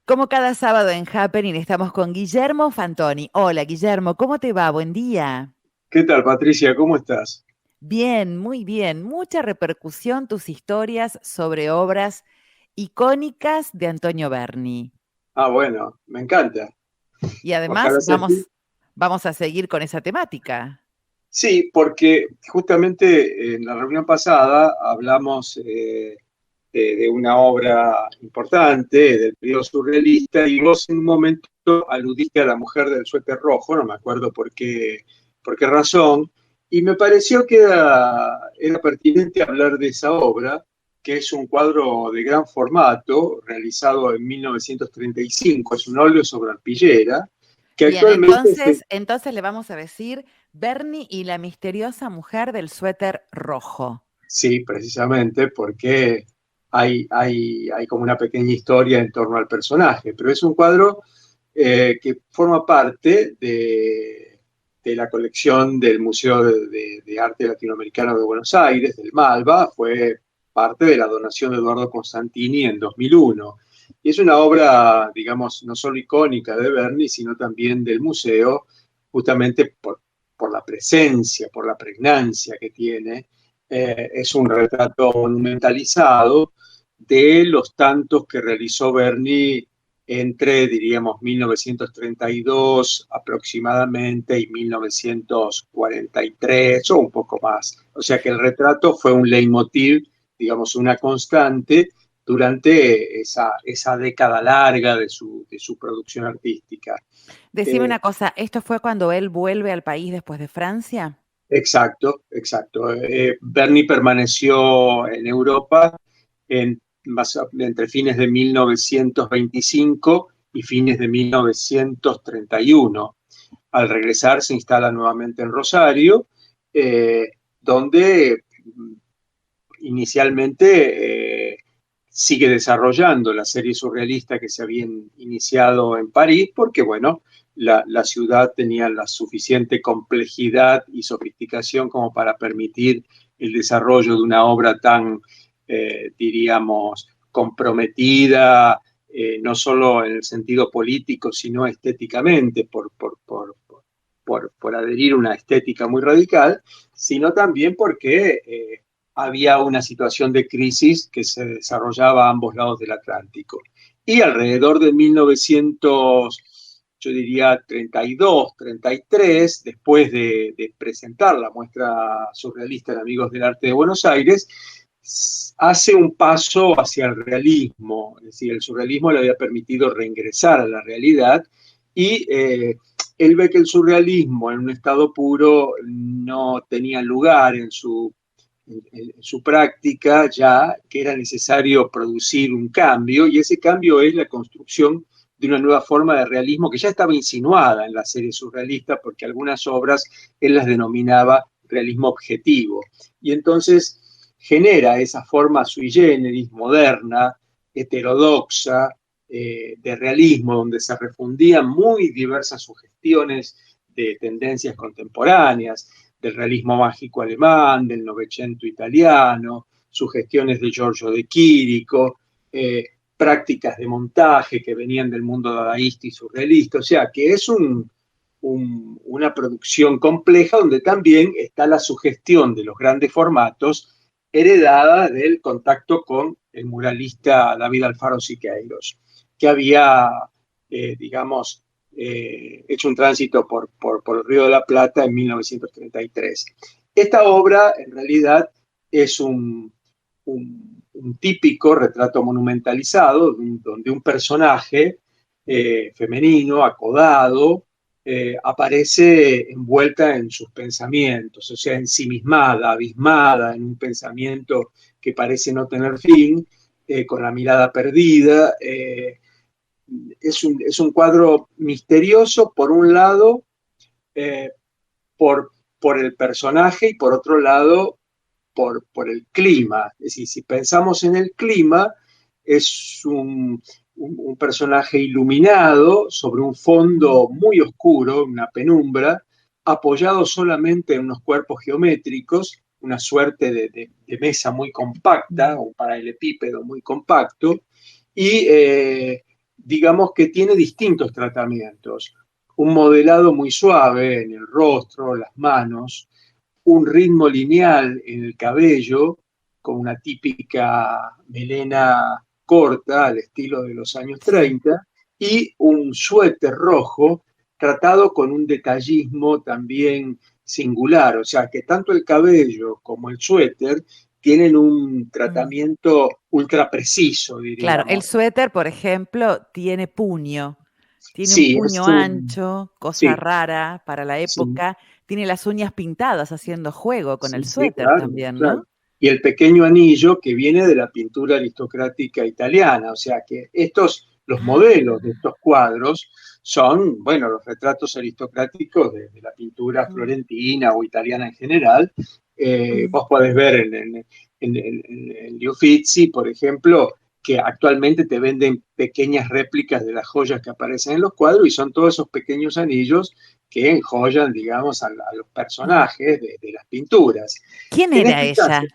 Como cada sábado en Happening estamos con Guillermo Fantoni. Hola Guillermo, ¿cómo te va? Buen día. ¿Qué tal, Patricia? ¿Cómo estás? Bien, muy bien. Mucha repercusión tus historias sobre obras icónicas de Antonio Berni. Ah, bueno, me encanta. Y además Ojalá sea así. vamos a seguir con esa temática. Sí, porque justamente en la reunión pasada hablamos de una obra importante del periodo surrealista y vos en un momento aludiste a la mujer del suéter rojo, no me acuerdo por qué razón, y me pareció que era pertinente hablar de esa obra, que es un cuadro de gran formato, realizado en 1935, es un óleo sobre arpillera, que Bien, actualmente entonces le vamos a decir Berni y la misteriosa mujer del suéter rojo. sí, precisamente porque hay como una pequeña historia en torno al personaje, pero es un cuadro que forma parte de la colección del Museo de Arte Latinoamericano de Buenos Aires, del MALBA, fue parte de la donación de Eduardo Constantini en 2001. Y es una obra, digamos, no solo icónica de Berni, sino también del museo, justamente por la presencia, por la pregnancia que tiene. Es un retrato monumentalizado de los tantos que realizó Berni entre, diríamos, 1932 aproximadamente y 1943 o un poco más. O sea que el retrato fue un leitmotiv, digamos, una constante durante esa década larga de su producción artística. Decime Eh, una cosa, ¿esto fue cuando él vuelve al país después de Francia? exacto, exacto. Berni permaneció en Europa entre fines de 1925 y fines de 1931. Al regresar se instala nuevamente en Rosario, donde inicialmente sigue desarrollando la serie surrealista que se había iniciado en París, porque bueno, la ciudad tenía la suficiente complejidad y sofisticación como para permitir el desarrollo de una obra tan, diríamos, comprometida, no solo en el sentido político, sino estéticamente, por adherir a una estética muy radical, sino también porque había una situación de crisis que se desarrollaba a ambos lados del Atlántico. Y alrededor de 1900, yo diría 32, 33, después de presentar la muestra surrealista en Amigos del Arte de Buenos Aires, hace un paso hacia el realismo, es decir, el surrealismo le había permitido reingresar a la realidad y él ve que el surrealismo en un estado puro no tenía lugar en su práctica ya, que era necesario producir un cambio, y ese cambio es la construcción de una nueva forma de realismo que ya estaba insinuada en la serie surrealista, porque algunas obras él las denominaba realismo objetivo. Y entonces genera esa forma sui generis, moderna, heterodoxa, de realismo, donde se refundían muy diversas sugestiones de tendencias contemporáneas, del realismo mágico alemán, del Novecento italiano, sugestiones de Giorgio de Chirico, prácticas de montaje que venían del mundo dadaísta y surrealista. O sea, que es una producción compleja donde también está la sugestión de los grandes formatos heredada del contacto con el muralista David Alfaro Siqueiros, que había, digamos, hecho un tránsito por el Río de la Plata en 1933. Esta obra, en realidad, es un típico retrato monumentalizado donde un personaje femenino, acodado, aparece envuelta en sus pensamientos, o sea, ensimismada, abismada en un pensamiento que parece no tener fin, con la mirada perdida. Es un cuadro misterioso, por un lado, eh, por el personaje y por otro lado, por el clima. Es decir, si pensamos en el clima, es un personaje iluminado sobre un fondo muy oscuro, una penumbra, apoyado solamente en unos cuerpos geométricos, una suerte de mesa muy compacta, un paralelepípedo muy compacto, y digamos que tiene distintos tratamientos. Un modelado muy suave en el rostro, las manos, un ritmo lineal en el cabello, con una típica melena corta al estilo de los años Sí. 30, y un suéter rojo tratado con un detallismo también singular, o sea que tanto el cabello como el suéter tienen un Mm. tratamiento ultra preciso, Claro, el diríamos. suéter, por ejemplo, tiene un Sí, es puño un... ancho, cosa Sí, rara para la sí. época, tiene las uñas pintadas haciendo juego con el Sí, sí, suéter claro, también, claro. ¿no? Y el pequeño anillo que viene de la pintura aristocrática italiana, o sea que los modelos de Ah, estos cuadros son, bueno, los retratos aristocráticos de la pintura mm, florentina o italiana en general. mm. Vos podés ver en Gli Uffizi, por ejemplo, que actualmente te venden pequeñas réplicas de las joyas que aparecen en los cuadros y son todos esos pequeños anillos que enjollan, digamos, a los Mm. personajes de las pinturas. ¿Quién En era este ella? caso,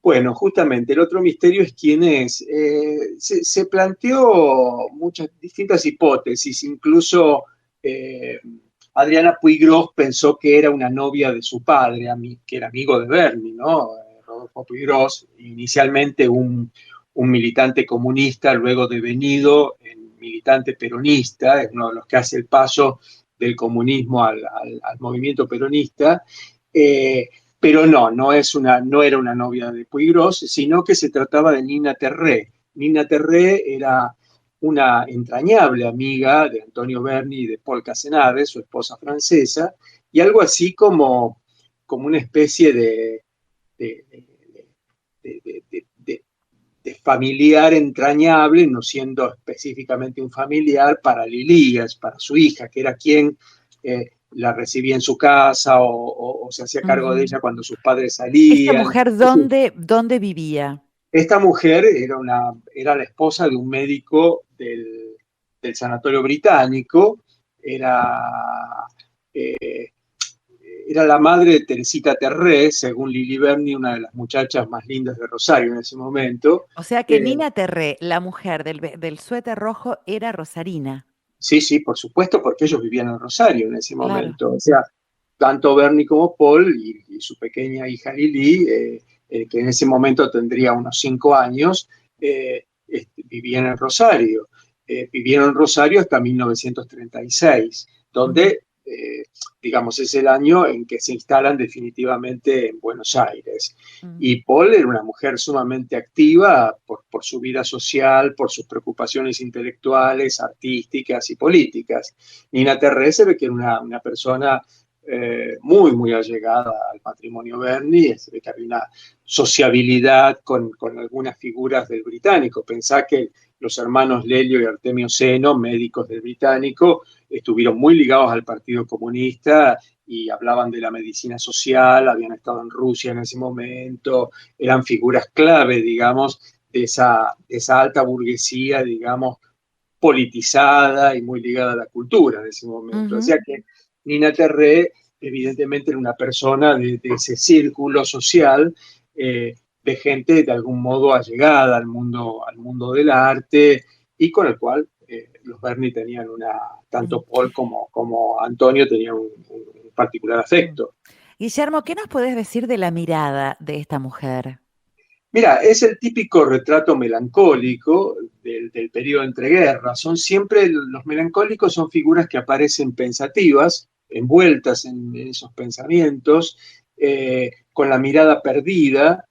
bueno, justamente el otro misterio es quién es. Se planteó muchas distintas hipótesis, incluso eh, Adriana Puigros pensó que era una novia de su padre, que era amigo de Berni, ¿no? Rodolfo Puigros, inicialmente un militante comunista, luego devenido en militante peronista, es uno de los que hace el paso del comunismo al movimiento peronista. Pero no era una novia de Puigros, sino que se trataba de Nina Terré. Nina Terré era una entrañable amiga de Antonio Berni y de Paul Cazenave, su esposa francesa, y algo así como una especie de, de familiar entrañable, no siendo específicamente un familiar, para Lilías, para su hija, que era quien la recibía en su casa o se hacía cargo de Ujú. ella cuando sus padres ¿Esta salían. mujer dónde vivía? Esta mujer era la esposa de un médico del sanatorio británico, era, eh, era la madre de Teresita Terré, según Lili Berni, una de las muchachas más lindas de Rosario en ese momento. O sea que Eh, Nina Terré, la mujer del suéter rojo, era Rosarina. Sí, sí, por supuesto, porque ellos vivían en Rosario en ese Claro. momento. O sea, tanto Bernie como Paul y su pequeña hija Lily, que en ese momento tendría unos 5 años, vivían en Rosario. Vivieron en Rosario hasta 1936, Mm, donde, digamos, es el año en que se instalan definitivamente en Buenos Aires. mm. Y Paul era una mujer sumamente activa por su vida social, por sus preocupaciones intelectuales, artísticas y políticas. Nina Terré se ve que era una persona muy, muy allegada al matrimonio Berni, se ve que había una sociabilidad con algunas figuras del británico. Pensá que los hermanos Lelio y Artemio Seno, médicos del británico, estuvieron muy ligados al Partido Comunista y hablaban de la medicina social, habían estado en Rusia en ese momento, eran figuras clave, digamos, de esa alta burguesía, digamos, politizada y muy ligada a la cultura de ese momento. O Ujú. sea que Nina Terré, evidentemente, era una persona de ese círculo social, de gente de algún modo allegada al mundo del arte y con el cual los Berni tenían Mm, tanto Paul como Antonio tenían un particular mm. afecto. Guillermo, ¿qué nos podés decir de la mirada de esta mujer? Mira, es el típico retrato melancólico del periodo entre guerras. Los melancólicos son figuras que aparecen pensativas, envueltas en esos pensamientos, con la mirada perdida,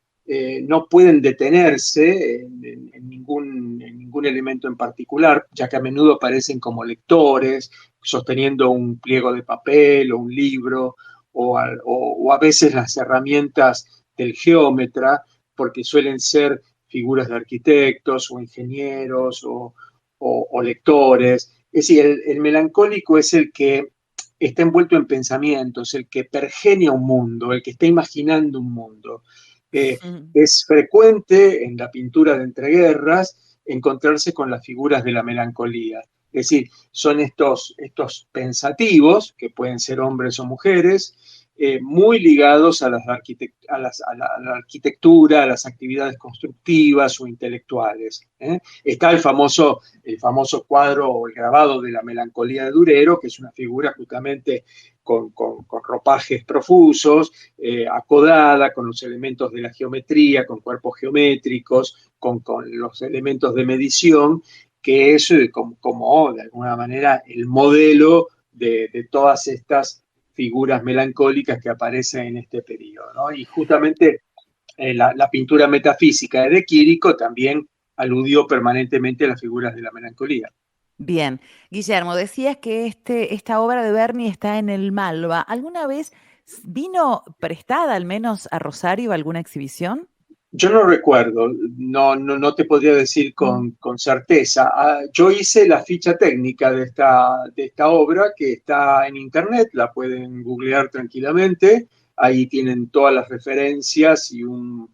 no pueden detenerse en ningún elemento en particular, ya que a menudo aparecen como lectores, sosteniendo un pliego de papel o un libro, o a veces las herramientas del geómetra porque suelen ser figuras de arquitectos o ingenieros o lectores. Es decir, el melancólico es el que está envuelto en pensamientos, el que pergenia un mundo, el que está imaginando un mundo. Eh, Mm, es frecuente en la pintura de entreguerras encontrarse con las figuras de la melancolía. Es decir, son estos pensativos, que pueden ser hombres o mujeres, muy ligados a, a la arquitectura, a las actividades constructivas o intelectuales. Está el famoso cuadro o el grabado de la Melancolía de Durero, que es una figura justamente con ropajes profusos, acodada, con los elementos de la geometría, con cuerpos geométricos, con los elementos de medición, que es como de alguna manera el modelo de todas estas figuras melancólicas que aparecen en este periodo, ¿no? Y justamente la pintura metafísica de Quirico también aludió permanentemente a las figuras de la melancolía. Bien, Guillermo, decías que esta obra de Berni está en el Malva. ¿Alguna vez vino prestada al menos a Rosario alguna exhibición? Yo no recuerdo, no te podría decir Mm. con certeza. Yo hice la ficha técnica de esta obra que está en internet, la pueden googlear tranquilamente. Ahí tienen todas las referencias y un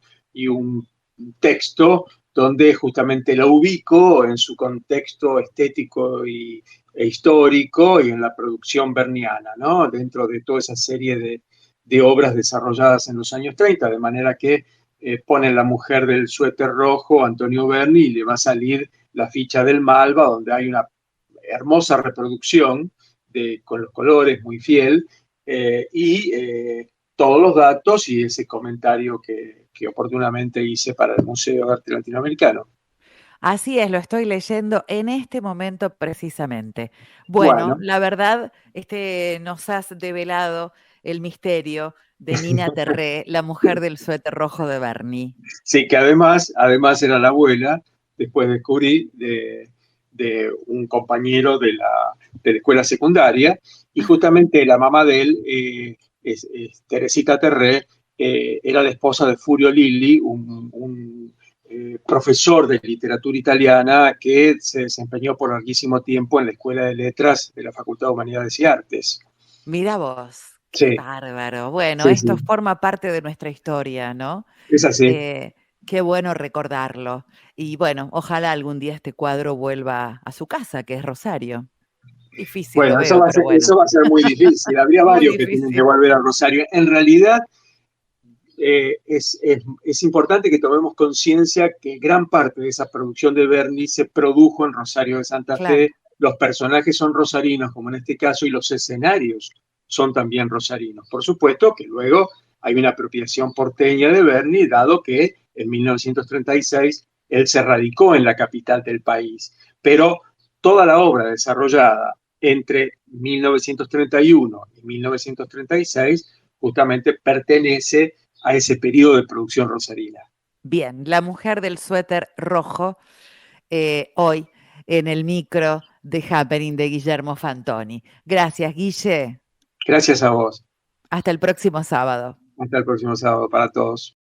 texto donde justamente la ubico en su contexto estético e histórico y en la producción berniana, ¿no? Dentro de toda esa serie de obras desarrolladas en los años 30, de manera que pone la mujer del suéter rojo, Antonio Berni, y le va a salir la ficha del Malva, donde hay una hermosa reproducción con los colores muy fiel todos los datos y ese comentario que oportunamente hice para el Museo de Arte Latinoamericano. Así es, lo estoy leyendo en este momento precisamente. Bueno, Bueno, la verdad, nos has develado el misterio de Nina Terré, la mujer del suéter rojo de Berni. sí, que además era la abuela, después descubrí, de un compañero de la escuela secundaria, y justamente la mamá de él, es Teresita Terré, era la esposa de Furio Lilli, un profesor de literatura italiana que se desempeñó por larguísimo tiempo en la Escuela de Letras de la Facultad de Humanidades y Artes. Mira vos, qué Sí, bárbaro. Bueno, sí, esto sí, forma parte de nuestra historia, ¿no? es así. Eh, Qué bueno recordarlo. Y bueno, ojalá algún día este cuadro vuelva a su casa, que es Rosario. Difícil lo Bueno, veo, pero bueno, eso va a ser muy difícil. Habría muy varios que tienen que difícil. volver a Rosario. En realidad, es importante que tomemos conciencia que gran parte de esa producción de Berni se produjo en Rosario de Santa Claro. Fe. Los personajes son rosarinos, como en este caso, y los escenarios son también rosarinos. Por supuesto que luego hay una apropiación porteña de Berni, dado que en 1936 él se radicó en la capital del país. Pero toda la obra desarrollada entre 1931 y 1936 justamente pertenece a ese periodo de producción rosarina. Bien, la mujer del suéter rojo, hoy en el micro de Happening de Guillermo Fantoni. Gracias, Guille. Gracias a vos. Hasta el próximo sábado. Hasta el próximo sábado para todos.